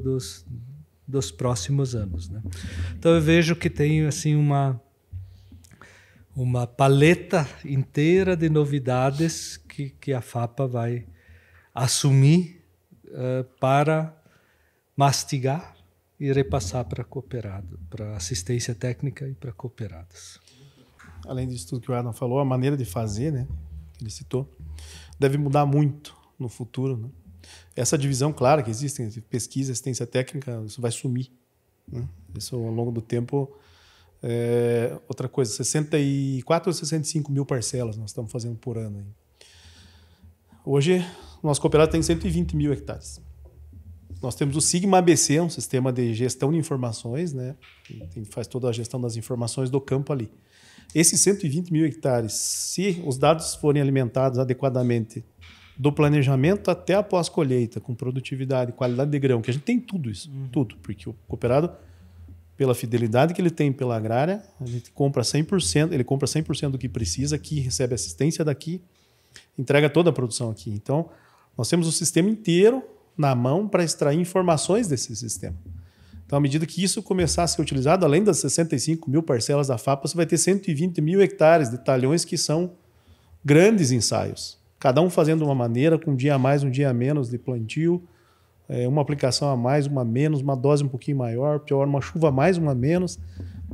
dos próximos anos, né. Então eu vejo que tem assim uma paleta inteira de novidades que a FAPA vai assumir para mastigar e repassar para cooperado, para assistência técnica e para cooperados. Além disso tudo que o Adam falou, a maneira de fazer, né, que ele citou, deve mudar muito no futuro, né? Essa divisão, claro, que existe entre pesquisa e assistência técnica, isso vai sumir, né? Isso, ao longo do tempo, outra coisa, 64 ou 65 mil parcelas nós estamos fazendo por ano. Aí. Hoje, o nosso cooperado tem 120 mil hectares. Nós temos o Sigma ABC, um sistema de gestão de informações, né? Que faz toda a gestão das informações do campo ali. Esses 120 mil hectares, se os dados forem alimentados adequadamente do planejamento até a pós-colheita, com produtividade, qualidade de grão, que a gente tem tudo isso, tudo, porque o cooperado, pela fidelidade que ele tem pela agrária, a gente compra 100%, ele compra 100% do que precisa aqui, recebe assistência daqui, entrega toda a produção aqui. Então, nós temos o sistema inteiro na mão para extrair informações desse sistema. Então, à medida que isso começar a ser utilizado, além das 65 mil parcelas da FAPA, você vai ter 120 mil hectares de talhões que são grandes ensaios. Cada um fazendo uma maneira, com um dia a mais, um dia a menos de plantio, uma aplicação a mais, uma a menos, uma dose um pouquinho maior, pior, uma chuva a mais, uma a menos.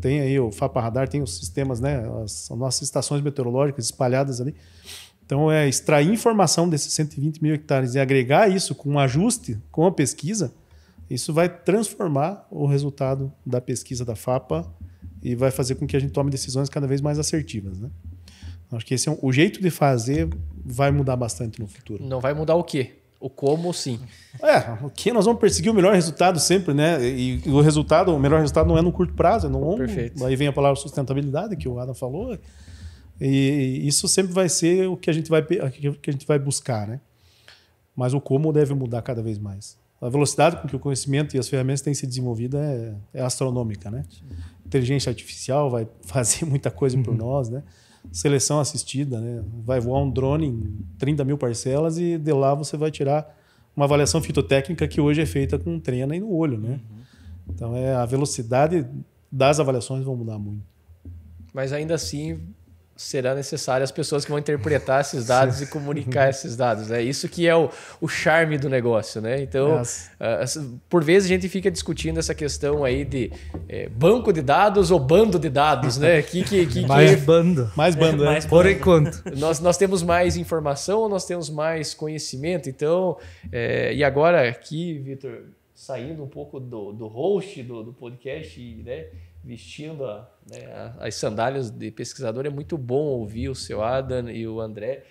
Tem aí o FAPA Radar, tem os sistemas, né, as nossas estações meteorológicas espalhadas ali. Então, extrair informação desses 120 mil hectares e agregar isso com um ajuste com a pesquisa, isso vai transformar o resultado da pesquisa da FAPA e vai fazer com que a gente tome decisões cada vez mais assertivas, né? Acho que esse o jeito de fazer vai mudar bastante no futuro. Não vai mudar o quê? O como, sim. O que nós vamos perseguir o melhor resultado sempre, né? E o melhor resultado não é no curto prazo, é no longo. Perfeito. Aí vem a palavra sustentabilidade, que o Adam falou. E isso sempre vai ser o que a gente vai buscar, né? Mas o como deve mudar cada vez mais. A velocidade com que o conhecimento e as ferramentas têm se desenvolvido é astronômica, né? Sim. Inteligência artificial vai fazer muita coisa por nós, né? Seleção assistida, né? Vai voar um drone em 30 mil parcelas e de lá você vai tirar uma avaliação fitotécnica que hoje é feita com trena e no olho, né? Então, a velocidade das avaliações vão mudar muito. Mas ainda assim, será necessário as pessoas que vão interpretar esses dados e comunicar esses dados. É isso que é o charme do negócio, né? Então, por vezes a gente fica discutindo essa questão aí de banco de dados ou bando de dados, né? Bando. Mais bando, mais por enquanto. Nós temos mais informação ou nós temos mais conhecimento? Então, e agora aqui, Vitor, saindo um pouco do host do podcast, né? Vestindo as sandálias de pesquisador, é muito bom ouvir o seu Adam e o André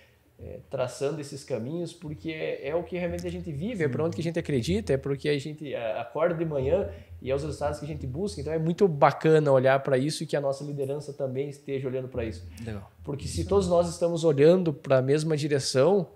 traçando esses caminhos, porque é o que realmente a gente vive, é para onde que a gente acredita, é porque a gente acorda de manhã e é os resultados que a gente busca. Então é muito bacana olhar para isso e que a nossa liderança também esteja olhando para isso. Legal. Porque se todos nós estamos olhando para a mesma direção,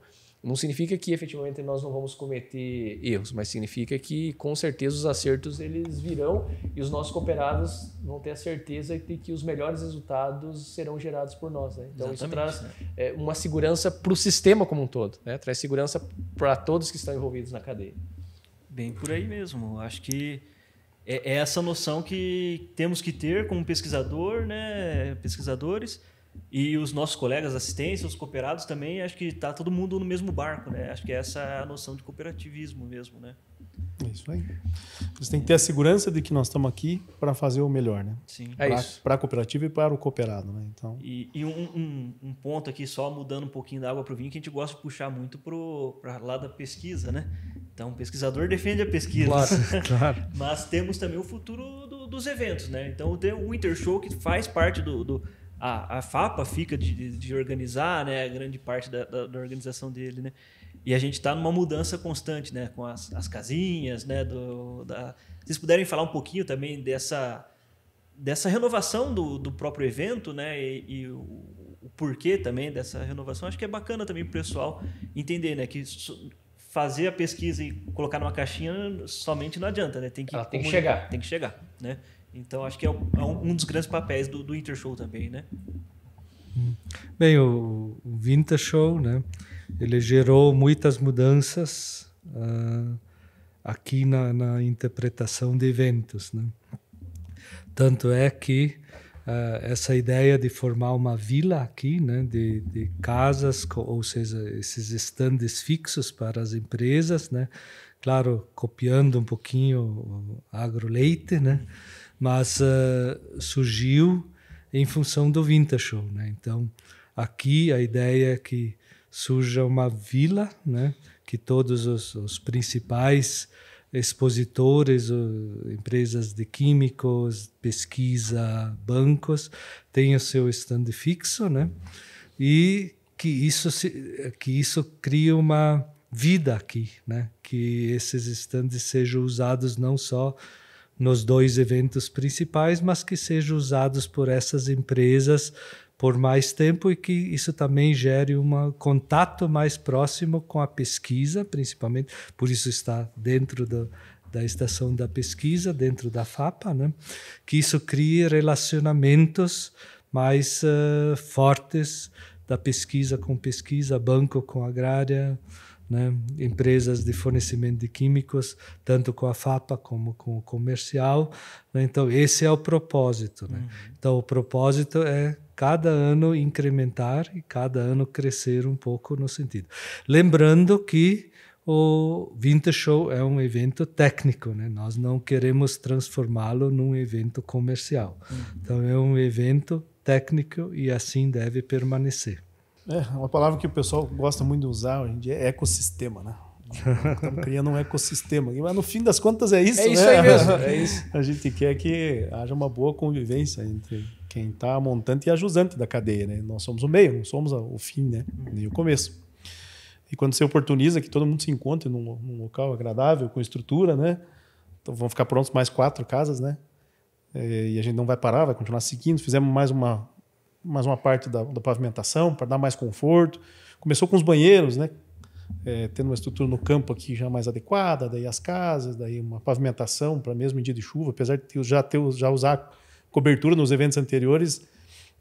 não significa que efetivamente nós não vamos cometer erros, mas significa que com certeza os acertos eles virão e os nossos cooperados vão ter a certeza de que os melhores resultados serão gerados por nós, né? Então exatamente, isso traz uma segurança para o sistema como um todo, né? Traz segurança para todos que estão envolvidos na cadeia. Bem por aí mesmo. Acho que é essa noção que temos que ter como pesquisador, né? Pesquisadores. E os nossos colegas de assistência, os cooperados também, acho que está todo mundo no mesmo barco, né? Acho que essa é a noção de cooperativismo mesmo, né? É isso aí. Eles têm que ter a segurança de que nós estamos aqui para fazer o melhor, né? Sim. Para a cooperativa e para o cooperado, né? Então... E um ponto aqui, só mudando um pouquinho da água para o vinho, que a gente gosta de puxar muito para lá da pesquisa, né? Então, o pesquisador defende a pesquisa. Claro. Mas temos também o futuro dos eventos, né? Então, tem o Winter Show, que faz parte a FAPA fica de organizar, né, a grande parte da organização dele, né? E a gente está numa mudança constante, né, com as casinhas, né, Se vocês puderem falar um pouquinho também dessa renovação do próprio evento, né, e o porquê também dessa renovação, acho que é bacana também para o pessoal entender, né, que fazer a pesquisa e colocar numa caixinha somente não adianta, né? Tem que chegar. Tem que chegar, né? Então, acho que é um dos grandes papéis do Intershow também, né? Bem, o Vintage Show, né, ele gerou muitas mudanças aqui na interpretação de eventos, né? Tanto é que essa ideia de formar uma vila aqui, né, de casas, ou seja, esses estandes fixos para as empresas, né, claro, copiando um pouquinho o agroleite, né, mas surgiu em função do Vintage Show, né? Então, aqui a ideia é que surja uma vila, né, que todos os principais expositores, empresas de químicos, pesquisa, bancos, tenham seu stand fixo, né? E que isso cria uma vida aqui, né? Que esses stands sejam usados não só nos 2 eventos principais, mas que sejam usados por essas empresas por mais tempo e que isso também gere um contato mais próximo com a pesquisa, principalmente, por isso está dentro da estação da pesquisa, dentro da FAPA, né? Que isso crie relacionamentos mais fortes da pesquisa com pesquisa, banco com agrária, né? Empresas de fornecimento de químicos, tanto com a FAPA como com o comercial, né? Então, esse é o propósito, né? Então, o propósito é cada ano incrementar e cada ano crescer um pouco no sentido. Lembrando que o Vintage Show é um evento técnico, né? Nós não queremos transformá-lo num evento comercial. Então, é um evento técnico e assim deve permanecer. Uma palavra que o pessoal gosta muito de usar hoje em dia é ecossistema, né? Estamos criando um ecossistema. Mas no fim das contas é isso, né? É isso aí mesmo, é isso. A gente quer que haja uma boa convivência entre quem está montante e a jusante da cadeia, né? Nós somos o meio, não somos o fim, né? Nem o começo. E quando você oportuniza que todo mundo se encontre num local agradável, com estrutura, né? Então vão ficar prontos mais 4 casas, né? E a gente não vai parar, vai continuar seguindo. Fizemos mais uma parte da pavimentação para dar mais conforto. Começou com os banheiros, né? Tendo uma estrutura no campo aqui já mais adequada, daí as casas, daí uma pavimentação para mesmo em dia de chuva, apesar de já usar cobertura nos eventos anteriores,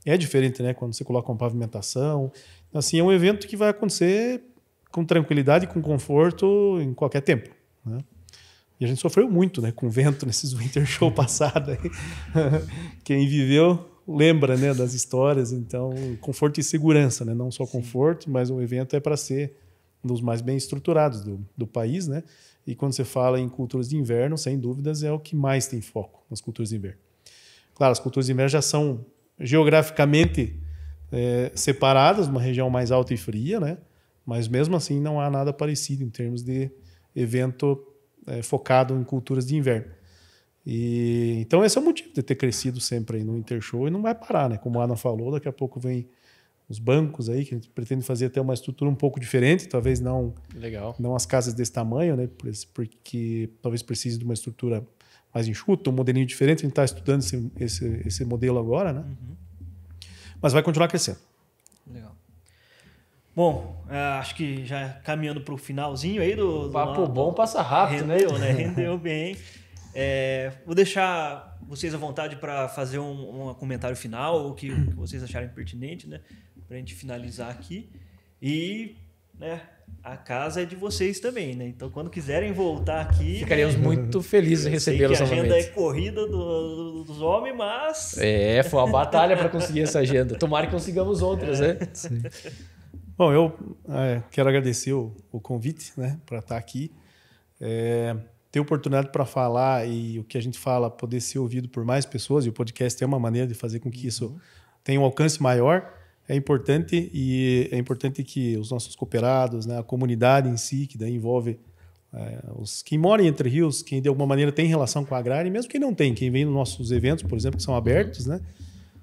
é diferente, né? Quando você coloca uma pavimentação. Assim, é um evento que vai acontecer com tranquilidade e com conforto em qualquer tempo, né? E a gente sofreu muito, né, com vento nesses Winter Show passados. Quem viveu lembra, né, das histórias. Então, conforto e segurança, né? Não só conforto, mas o evento é para ser um dos mais bem estruturados do país, né? E quando você fala em culturas de inverno, sem dúvidas, é o que mais tem foco nas culturas de inverno. Claro, as culturas de inverno já são geograficamente separadas, uma região mais alta e fria, né? Mas mesmo assim não há nada parecido em termos de evento focado em culturas de inverno. Então esse é o motivo de ter crescido sempre aí no Intershow e não vai parar, né? Como a Ana falou, daqui a pouco vem os bancos aí, que a gente pretende fazer até uma estrutura um pouco diferente, talvez não as casas desse tamanho, né? Porque talvez precise de uma estrutura mais enxuta, um modelinho diferente. A gente está estudando esse modelo agora, né? Mas vai continuar crescendo. Legal. Bom, acho que já caminhando para o finalzinho aí do papo bom passa rápido, rendeu, né? Rendeu bem. Vou deixar vocês à vontade para fazer um comentário final, o que vocês acharem pertinente, né? Para a gente finalizar aqui. E, né, a casa é de vocês também, né? Então, quando quiserem voltar aqui... Ficaríamos muito felizes em recebê-los novamente. A agenda é corrida dos homens, mas... Foi uma batalha para conseguir essa agenda. Tomara que consigamos outras, né? Sim. Bom, eu quero agradecer o convite, né, para estar aqui. Ter oportunidade para falar e o que a gente fala poder ser ouvido por mais pessoas, e o podcast é uma maneira de fazer com que isso tenha um alcance maior, é importante, e é importante que os nossos cooperados, né, a comunidade em si, que daí envolve quem mora em Entre Rios, quem de alguma maneira tem relação com a agrária, e mesmo quem não tem, quem vem nos nossos eventos, por exemplo, que são abertos, né,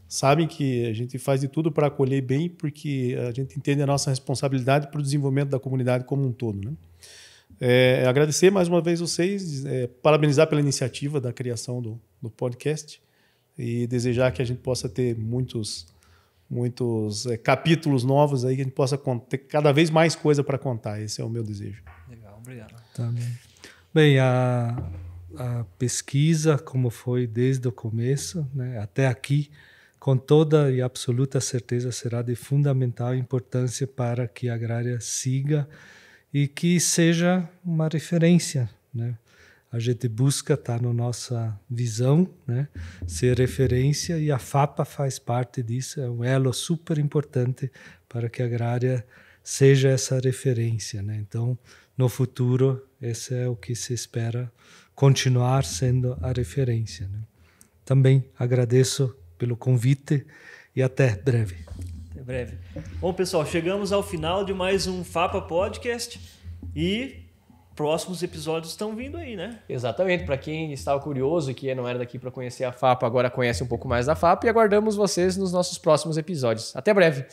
sabem que a gente faz de tudo para acolher bem, porque a gente entende a nossa responsabilidade para o desenvolvimento da comunidade como um todo, né? Agradecer mais uma vez vocês, parabenizar pela iniciativa da criação do podcast e desejar que a gente possa ter muitos capítulos novos aí, que a gente possa ter cada vez mais coisa para contar. Esse é o meu desejo. Legal, obrigado. Tá bem. Bem, a pesquisa, como foi desde o começo, né, até aqui, com toda e absoluta certeza será de fundamental importância para que a Agrária siga e que seja uma referência, né? A gente busca estar na nossa visão, né, ser referência, e a FAPA faz parte disso, é um elo super importante para que a Agrária seja essa referência, né? Então, no futuro, esse é o que se espera, continuar sendo a referência, né? Também agradeço pelo convite e até breve. Até breve. Bom, pessoal, chegamos ao final de mais um FAPA Podcast e próximos episódios estão vindo aí, né? Exatamente. Para quem estava curioso e que não era daqui para conhecer a FAPA, agora conhece um pouco mais da FAPA, e aguardamos vocês nos nossos próximos episódios. Até breve.